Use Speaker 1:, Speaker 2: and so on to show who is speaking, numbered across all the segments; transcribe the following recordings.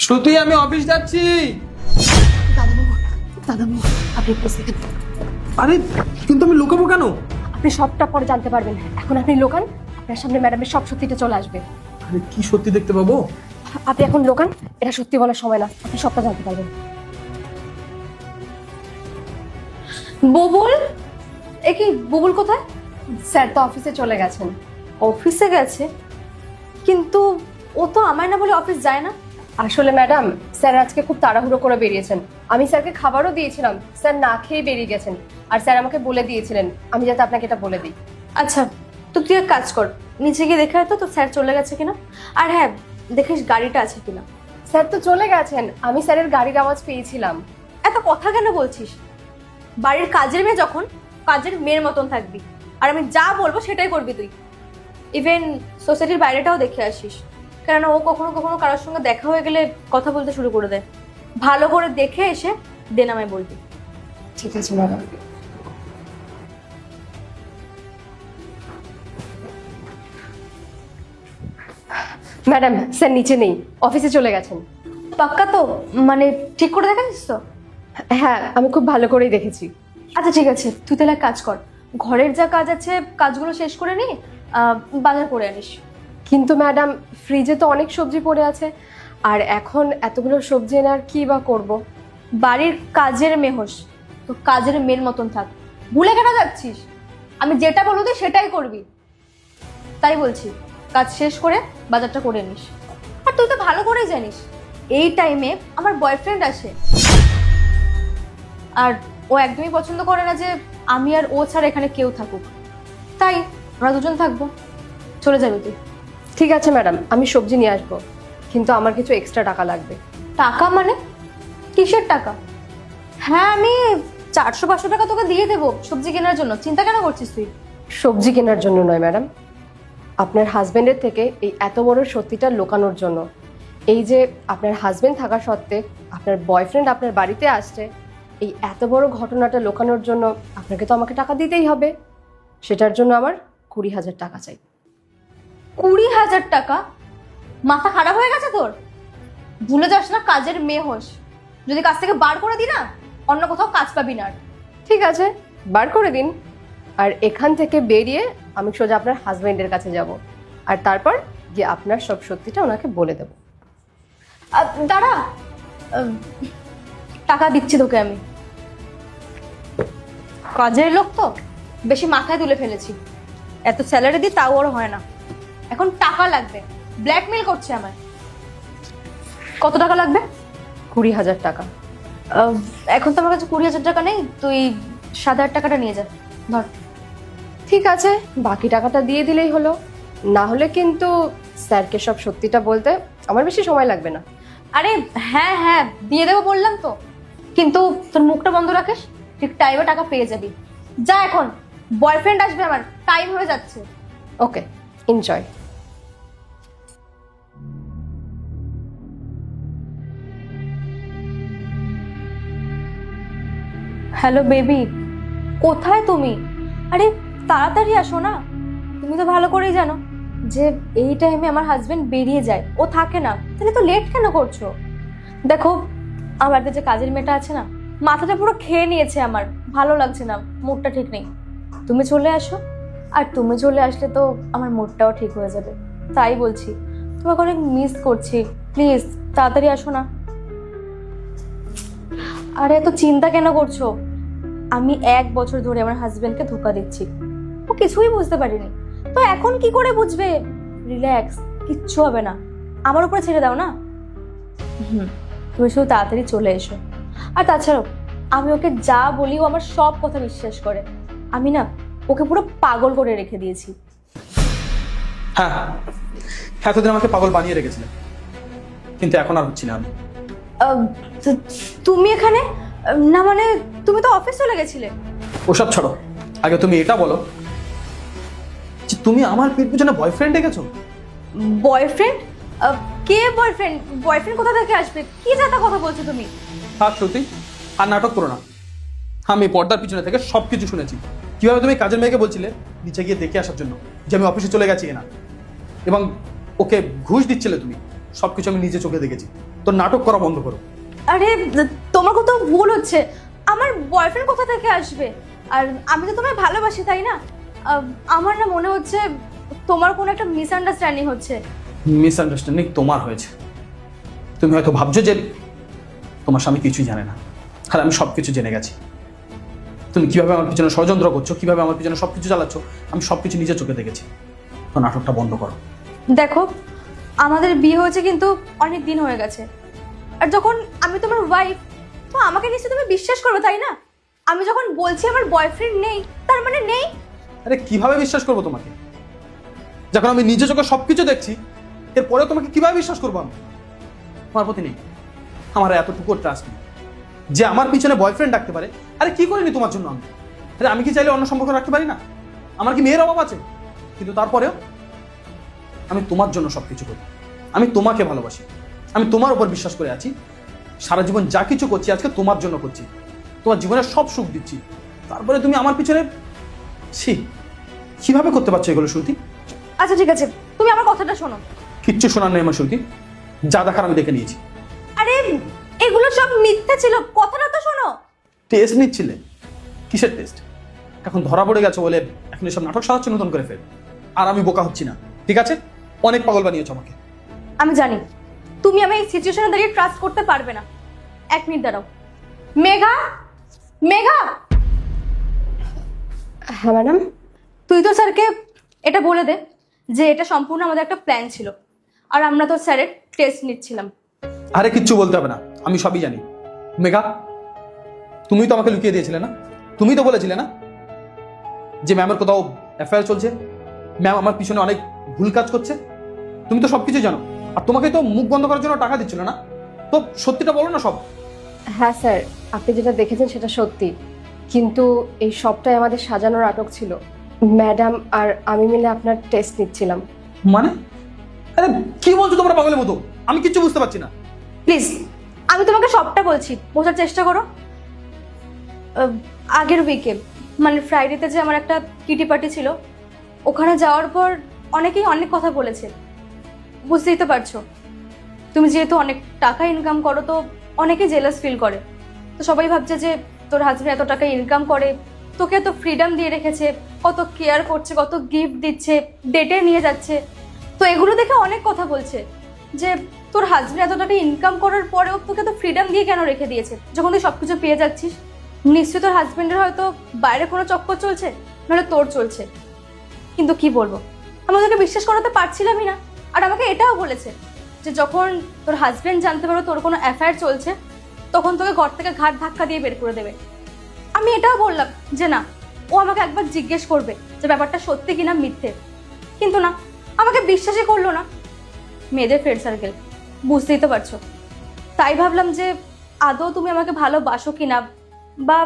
Speaker 1: শ্রুতি, আমি অফিস যাচ্ছি।
Speaker 2: দাদাবাবু, দাদাবাবু, আপনি একটু সেকেন্ড।
Speaker 1: আরে কিন্তু আমি লুকাবো কেন?
Speaker 2: আপনি সবটা পরে জানতে পারবেন। এখন আপনি লোকান, আপনার সামনে ম্যাডামের সব সত্যিটা চলে আসবে।
Speaker 1: আরে কি সত্যি দেখতে পাবো?
Speaker 2: আপনি এখন লোকান, এটা সত্যি বলার সময় না, আপনি সবটা জানতে পারবেন। বুবুল, এ কি বুবুল কোথায়? স্যার তো অফিসে চলে গেছেন। অফিসে গেছে? কিন্তু ও তো আমায় না বলে অফিস যায় না। আসলে ম্যাডাম, স্যার আজকে খুব তাড়াহুড়ো করে বেরিয়েছেন। আমি স্যারকে খাবারও দিয়েছিলাম, স্যার না খেয়ে বেরিয়ে গেছেন। আর স্যার আমাকে বলে দিয়েছিলেন আমি যাতে আপনাকে এটা বলে দিই। আচ্ছা, তো তুই এক কাজ কর, নিচে গিয়ে দেখে হয়তো তো স্যার চলে গেছে কিনা। আর হ্যাঁ, দেখিস গাড়িটা আছে কিনা। স্যার তো চলে গেছেন, আমি স্যারের গাড়ির আওয়াজ পেয়েছিলাম। এত কথা কেন বলছিস? বাড়ির কাজের মেয়ে যখন, কাজের মেয়ের মতন থাকবি, আর আমি যা বলবো সেটাই করবি তুই। ইভেন সোসাইটির বাইরেটাও দেখে আসিস, কেননা ও কখনো কখনো কারোর সঙ্গে দেখা হয়ে গেলে কথা বলতে শুরু করে দেয়। ভালো করে দেখে এসে দেন আমায় বলবি। ঠিক আছে ম্যাডাম। ম্যাডাম, স্যার নিচে নেই, অফিসে চলে গেছেন। পাক্কা তো? মানে ঠিক করে দেখাচ্ছিস তো? হ্যাঁ, আমি খুব ভালো করেই দেখেছি। আচ্ছা ঠিক আছে, তুই তাহলে এক কাজ কর, ঘরের যা কাজ আছে কাজগুলো শেষ করে নি, বাজার করে আনিস। কিন্তু ম্যাডাম, ফ্রিজে তো অনেক সবজি পড়ে আছে, আর এখন এতগুলো সবজি এনে কি বা করব? বাড়ির কাজের মেহস, তো কাজের মেয়ের মতন থাক। ভুলে কেন যাচ্ছিস? আমি যেটা বলবো তুই সেটাই করবি। তাই বলছি, কাজ শেষ করে বাজারটা করে নিস। আর তুই তো ভালো করেই জানিস এই টাইমে আমার বয়ফ্রেন্ড আসে, আর ও একদমই পছন্দ করে না যে আমি আর ও ছাড়া এখানে কেউ থাকুক। তাই আমরা দুজন থাকবো। চলে যাবে তুই। ঠিক আছে ম্যাডাম, আমি সবজি নিয়ে আসবো, কিন্তু আমার কিছু এক্সট্রা টাকা লাগবে। টাকা মানে? কিসের টাকা? হ্যাঁ, আমি 400-500 টাকা তোকে দিয়ে দেবো সবজি কেনার জন্য, চিন্তা কেন করছিস তুই? সবজি কেনার জন্য নয় ম্যাডাম, আপনার হাজবেন্ডের থেকে এই এত বড় সত্যিটা লুকানোর জন্য। এই যে আপনার হাজবেন্ড থাকা সত্ত্বে আপনার বয়ফ্রেন্ড আপনার বাড়িতে আসছে, এই এত বড় ঘটনাটা লুকানোর জন্য আপনাকে তো আমাকে টাকা দিতেই হবে। সেটার জন্য আমার 20,000 টাকা চাই। 20,000 টাকা? মাথা খারাপ হয়ে গেছে তোর? ভুলে যাস না কাজের মেয়ে হোস, যদি কাজ থেকে বার করে দিই না, অন্য কোথাও কাজ পাবি না। ঠিক আছে, বার করে দিন। আর এখান থেকে বেরিয়ে আমি সোজা আপনার হাজবেন্ডের কাছে যাব, আর তারপর গিয়ে আপনার সব সত্যিটা ওনাকে বলে দেব। দাঁড়া, টাকা দিচ্ছি তোকে আমি। কাজের লোক তো বেশি মাথায় তুলে ফেলেছি, এত স্যালারি দিই তাও ওর হয় না, এখন টাকা লাগবে। ব্ল্যাকমেল করছে আমায়। কত টাকা লাগবে? 20,000 টাকা। এখন তো আমার কাছে 20,000 টাকা নেই, তুই 7,000 টাকাটা নিয়ে যা, ধর। ঠিক আছে, বাকি টাকাটা দিয়ে দিলেই হলো। না হলে কিন্তু স্যারকে সব সত্যিটা বলতে আমার বেশি সময় লাগবে না। আরে হ্যাঁ হ্যাঁ, দিয়ে দেবো বললাম তো, কিন্তু তোর মুখটা বন্ধ রাখিস, ঠিক টাইমে টাকা পেয়ে যাবি। যা এখন, বয়ফ্রেন্ড আসবে, আমার টাইম হয়ে যাচ্ছে। ওকে, এনজয়। হ্যালো বেবি, কোথায় তুমি? আরে তাড়াতাড়ি আসো না। তুমি তো ভালো করেই জানো যে এই টাইমে আমার হাজবেন্ড বেরিয়ে যায়, ও থাকে না, তাহলে তো লেট কেন করছো? দেখো, আমার যে কাজের মেয়েটা আছে না, মাথাটা পুরো খেয়ে নিয়েছে আমার, ভালো লাগছে না, মুডটা ঠিক নেই। তুমি চলে আসো, আর তুমি চলে আসলে তো আমার মুডটাও ঠিক হয়ে যাবে। তাই বলছি, তোমাকে অনেক মিস করছি, প্লিজ তাড়াতাড়ি আসো না। আরে এত চিন্তা কেন করছো? আমি 1 বছর ধরে আমার হাজবেন্ডকে ধোকা দিচ্ছি, ও কিছুই বুঝতে পারিনি, তো এখন কি করে বুঝবে? রিল্যাক্স, কিচ্ছু হবে না, আমার উপরে ছেড়ে দাও না। তুমি শুধু তাড়াতাড়ি চলে এসো। আর তাছাড়াও আমি ওকে যা বলি ও আমার সব কথা বিশ্বাস করে। আমি না ওকে পুরো পাগল করে রেখে দিয়েছি।
Speaker 1: হ্যাঁ, এতদিন আমাকে পাগল বানিয়ে রেখেছিলে, কিন্তু এখন আর হচ্ছি না আমি।
Speaker 2: তুমি এখানে? না মানে তুমি তো অফিস চলে গেছিলে।
Speaker 1: ওসব ছাড়ো, আগে তুমি এটা বলো যে তুমি আমার পেট পিছনে বয়ফ্রেন্ড ডেকেছো।
Speaker 2: বয়ফ্রেন্ড? কে বয়ফ্রেন্ড? বয়ফ্রেন্ড কোথা থেকে আসবে? কি জাতা কথা বলছো তুমি?
Speaker 1: হ্যাঁ শ্রুতি, আর নাটক করো না। আমি পর্দার পিছনে থেকে সবকিছু শুনেছি, কিভাবে তুমি কাজের মেয়েকে বলছিলে নিচে গিয়ে দেখে আসার জন্য যে আমি অফিসে চলে গেছি না, এবং ওকে ঘুষ দিচ্ছিলে তুমি। সবকিছু আমি নিজে চোখে দেখেছি। তোর নাটক করা বন্ধ করো।
Speaker 2: আরে তোমার কোথাও ভুল হচ্ছে। আমার বয়ফ্রেন্ড কোথা থেকে আসবে? আর আমি তো তোমায় ভালোবাসি, তাই না? আমার না মনে হচ্ছে তোমার কোনো একটা মিসআন্ডারস্ট্যান্ডিং হচ্ছে।
Speaker 1: মিসআন্ডারস্ট্যান্ডিং তোমার হয়েছে। তুমি হয়তো ভাবছো যে তোমার স্বামী কিছুই জানে না, আর আমি সব কিছু জেনে গেছি। তুমি কিভাবে আমার পিছনে ষড়যন্ত্র করছো, কিভাবে আমার পিছনে সব কিছু চালাচ্ছ, আমি সব কিছু নিজের চোখে দেখেছি। তো নাটকটা বন্ধ করো।
Speaker 2: দেখো, আমাদের বিয়ে হয়েছে কিন্তু অনেক দিন হয়ে গেছে। আর যখন আমি তোমার ওয়াইফ, তো আমাকে নিশ্চয়ই তুমি বিশ্বাস করবে, তাই না? আমি যখন বলছি আমার বয়ফ্রেন্ড নেই, তার মানে নেই।
Speaker 1: আরে কিভাবে বিশ্বাস করবো তোমাকে, যখন আমি নিজে চোখে সবকিছু দেখছি? এরপরে তোমাকে কিভাবে বিশ্বাস করবো আমি? তোমার প্রতি নেই আমার এতটুকু ট্রাস্ট নেই যে আমার পিছনে বয়ফ্রেন্ড রাখতে পারে। আরে কি করিনি তোমার জন্য আমি? আরে আমি কি চাইলে অন্য সম্পর্ক রাখতে পারি না? আমার কি মেয়ের অভাব আছে? কিন্তু তারপরেও আমি তোমার জন্য সবকিছু করি। আমি তোমাকে ভালোবাসি, আমি তোমার উপর বিশ্বাস করে আছি। সারা জীবন যা কিছু করছি আজকে তোমার জন্য করছি, তোমার জীবনের সব সুখ দিচ্ছি। তারপরে তুমি আমার পিছনে ছি, কিভাবে করতে পারছো এগুলো শ্রুতি?
Speaker 2: আচ্ছা ঠিক আছে, তুমি আমার কথাটা শোনো।
Speaker 1: কিচ্ছু শোনার নেই আমার শ্রুতি, যা দেখার আমি দেখে নিয়েছি।
Speaker 2: আরে এগুলো সব মিথ্যা ছিল, কথাটা তো শোনো।
Speaker 1: টেস্ট নিচ্ছিলে? কিসের টেস্ট? এখন ধরা পড়ে গেছে বলে এখন এসব নাটক সাজাচ্ছে নতুন করে ফের। আর আমি বোকা হচ্ছি না, ঠিক আছে? অনেক পাগল বানিয়েছো আমাকে।
Speaker 2: আমি জানি তুমি আমি এই সিচুয়েশনে দাঁড়িয়ে ট্রাস্ট করতে পারবে না। এক মিনিট দাঁড়াও। মেঘা, মেঘা। হ্যাঁ ম্যাডাম। তুই তো স্যারকে এটা বলে দে যে এটা সম্পূর্ণ আমাদের একটা প্ল্যান ছিল, আর আমরা তো স্যারের টেস্ট নিচ্ছিলাম।
Speaker 1: আরে কিচ্ছু বলতে হবে না, আমি সবই জানি। মেঘা, তুমি তো আমাকে লুকিয়ে দিয়েছিলে না? তুমি তো বলেছিলে না যে ম্যামের কোথাও অ্যাফেয়ার চলছে, ম্যাম আমার পিছনে অনেক ভুল কাজ করছে? তুমি তো সবকিছু জানো, আর তোমাকে তো মুখ বন্ধ করার জন্য টাকা দিচ্ছিল না? তো সত্যিটা বলো না সব।
Speaker 2: হ্যাঁ স্যার, আপনি যেটা দেখেছেন সেটা সত্যি, কিন্তু এই সবটাই আমাদের সাজানো নাটক ছিল। ম্যাডাম আর আমি মিলে আপনার টেস্ট নিচ্ছিলাম।
Speaker 1: মানে আরে কি বলছো তোমরা পাগলের মতো? আমি কিচ্ছু বুঝতে পারছি না।
Speaker 2: প্লিজ, আমি তোমাকে সবটা বলছি, বোঝার চেষ্টা করো। আগের উইকে মানে ফ্রাইডেতে যে আমার একটা কিটি পার্টি ছিল, ওখানে যাওয়ার পর অনেকেই অনেক কথা বলেছে। বুঝতেই তো পারছো, তুমি যেহেতু অনেক টাকা ইনকাম করো, তো অনেকেই জেলাস ফিল করে। তো সবাই ভাবছে যে তোর হাজবেন্ড এত টাকা ইনকাম করে, তোকে এত ফ্রিডম দিয়ে রেখেছে, কত কেয়ার করছে, কত গিফট দিচ্ছে, ডেটে নিয়ে যাচ্ছে। তো এগুলো দেখে অনেক কথা বলছে যে তোর হাজবেন্ড এত টাকা ইনকাম করার পরেও তোকে তো ফ্রিডম দিয়ে কেন রেখে দিয়েছে, যখন তুই সবকিছু পেয়ে যাচ্ছিস। নিশ্চয়ই তোর হাজবেন্ডের হয়তো বাইরে কোনো চক্কর চলছে, নাহলে তোর চলছে। কিন্তু কি বলবো, আমি ওদেরকে বিশ্বাস করাতে পারছিলামই না। আর আমাকে এটাও বলেছে যে যখন তোর হাজবেন্ড জানতে পারবে তোর কোনো অ্যাফেয়ার চলছে, তখন তোকে ঘর থেকে ঘাট ধাক্কা দিয়ে বের করে দেবে। আমি এটাও বললাম যে না, ও আমাকে একবার জিজ্ঞেস করবে যে ব্যাপারটা সত্যি কিনা মিথ্যে। কিন্তু না, আমাকে বিশ্বাসই করলো না। মেয়েদের ফ্রেন্ড সার্কেল, বুঝতেই তো পারছো। তাই ভাবলাম যে আদৌ তুমি আমাকে ভালোবাসো কিনা, বা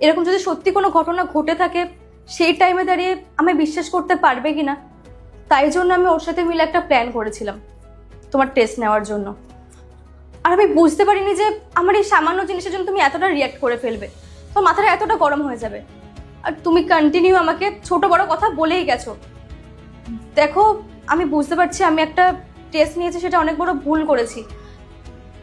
Speaker 2: এরকম যদি সত্যি কোনো ঘটনা ঘটে থাকে সেই টাইমে দাঁড়িয়ে আমি বিশ্বাস করতে পারবে কিনা। তাই জন্য আমি ওর সাথে মিলে একটা প্ল্যান করেছিলাম তোমার টেস্ট নেওয়ার জন্য। আর আমি বুঝতে পারিনি যে আমার এই সামান্য জিনিসের জন্য তুমি এতটা রিয়াক্ট করে ফেলবে, তোমার মাথাটা এতটা গরম হয়ে যাবে। আর তুমি কন্টিনিউ আমাকে ছোট বড় কথা বলেই গেছো। দেখো, আমি বুঝতে পারছি আমি একটা টেস্ট নিয়েছি, সেটা অনেক বড় ভুল করেছি।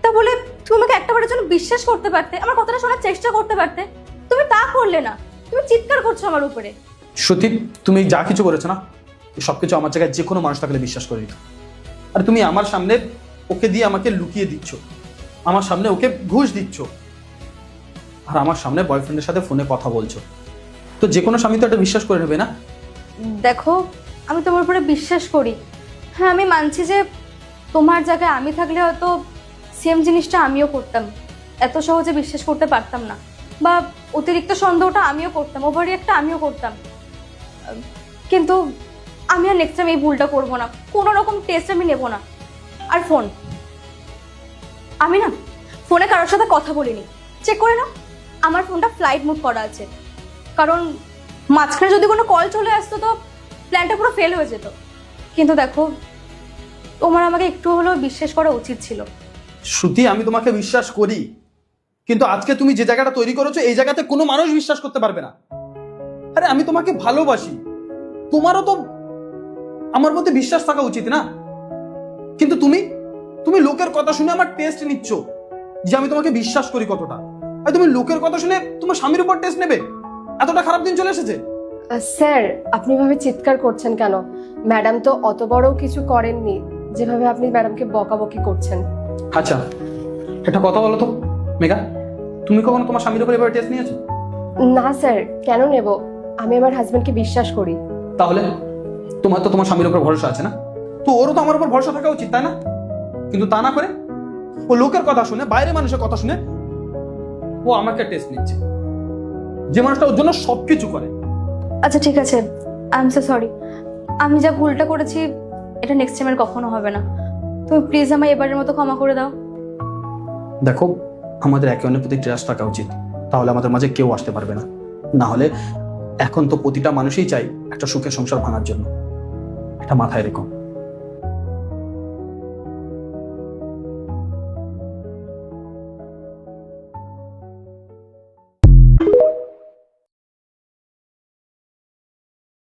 Speaker 2: তা বলে তুমি আমাকে একটা বারের জন্য বিশ্বাস করতে পারতে, আমার কথাটা শোনার চেষ্টা করতে পারতে। তুমি তা করলে না, তুমি চিৎকার করছো আমার উপরে।
Speaker 1: সত্যি তুমি যা কিছু করেছো না, সবকিছু আমার জায়গায় যে কোনো মানুষ থাকলে বিশ্বাস করে দিত। আর তুমি আমার সামনে ওকে দিয়ে আমাকে লুকিয়ে দিচ্ছ, আমার সামনে ওকে ঘুষ দিচ্ছ, আর আমার সামনে বয়ফ্রেন্ডের সাথে ফোনে কথা বলছো। তো যে কোনো স্বামী তো এটা বিশ্বাস করে নেবে না?
Speaker 2: দেখো, আমি তোমার উপরে বিশ্বাস করি। হ্যাঁ, আমি মানছি যে তোমার জায়গায় আমি থাকলে হয়তো সেম জিনিসটা আমিও করতাম, এত সহজে বিশ্বাস করতে পারতাম না, বা অতিরিক্ত সন্দেহটা আমিও করতাম, ওভার একটা আমিও করতাম। কিন্তু আমি আর নেক্সট টাইম এই ভুলটা করবো না, কোনো রকম টেস্ট আমি নেবো না। আর ফোন, আমি না ফোনে কারোর সাথে কথা বলিনি, চেক করে নাও। আমার ফোনটা ফ্লাইট মোড করা আছে, কারণ মাঝখানে যদি কোনো কল চলে আসতো তো প্ল্যানটা পুরো ফেল হয়ে যেত। কিন্তু দেখো, তোমার আমাকে একটু হলেও বিশ্বাস করা উচিত ছিল।
Speaker 1: শ্রুতি, আমি তোমাকে বিশ্বাস করি, কিন্তু আজকে তুমি যে জায়গাটা তৈরি করেছো এই জায়গাতে কোনো মানুষ বিশ্বাস করতে পারবে না। আরে আমি তোমাকে ভালোবাসি, তোমারও তো আমার প্রতি বিশ্বাস থাকা উচিত না? কিন্তু তুমি তুমি লোকের কথা শুনে আমার টেস্ট নিচ্ছ যে আমি তোমাকে বিশ্বাস করি কতটা, আর তুমি লোকের কথা শুনে তোমার স্বামীর উপর টেস্ট নেবে? এতটা খারাপ দিন চলে এসেছে?
Speaker 2: স্যার, আপনি ভাবে চিৎকার করছেন কেন? ম্যাডাম তো অত বড় কিছু করেননি যেভাবে আপনি ম্যাডামকে বকাবকি করছেন।
Speaker 1: আচ্ছা, একটা কথা বলো তো মেঘা, তুমি কখনো তোমার স্বামীর উপর এভাবে টেস্ট নিয়েছো?
Speaker 2: না স্যার, কেন নেব? আমি আমার হাজবেন্ডকে বিশ্বাস করি।
Speaker 1: তাহলে তোমার তো তোমার স্বামীর উপর ভরসা আছে না? তো ওরও তো আমার উপর ভরসা থাকা উচিত, তাই না? কিন্তু তা না করে ও লোকের কথা শুনে, বাইরে মানুষের কথা শুনে ও আমাকে টেস্ট নিচ্ছে, যে মানুষটা ওর জন্য সবকিছু করে।
Speaker 3: আচ্ছা ঠিক আছে, আই এম সো সরি। আমি যা ভুলটা করেছি এটা নেক্সট টাইম আর কখনো হবে না। তুমি প্লিজ আমায় এবারের মতো ক্ষমা করে দাও।
Speaker 1: দেখো, আমাদের একে অন্যের প্রতি ট্রাস্ট রাখা উচিত, তাহলে আমাদের মাঝে কেউ আসতে পারবে না। না হলে এখন তো প্রতিটা মানুষই চাই একটা সুখের সংসার ভাঙার জন্য। এটা মাথায় রেখো।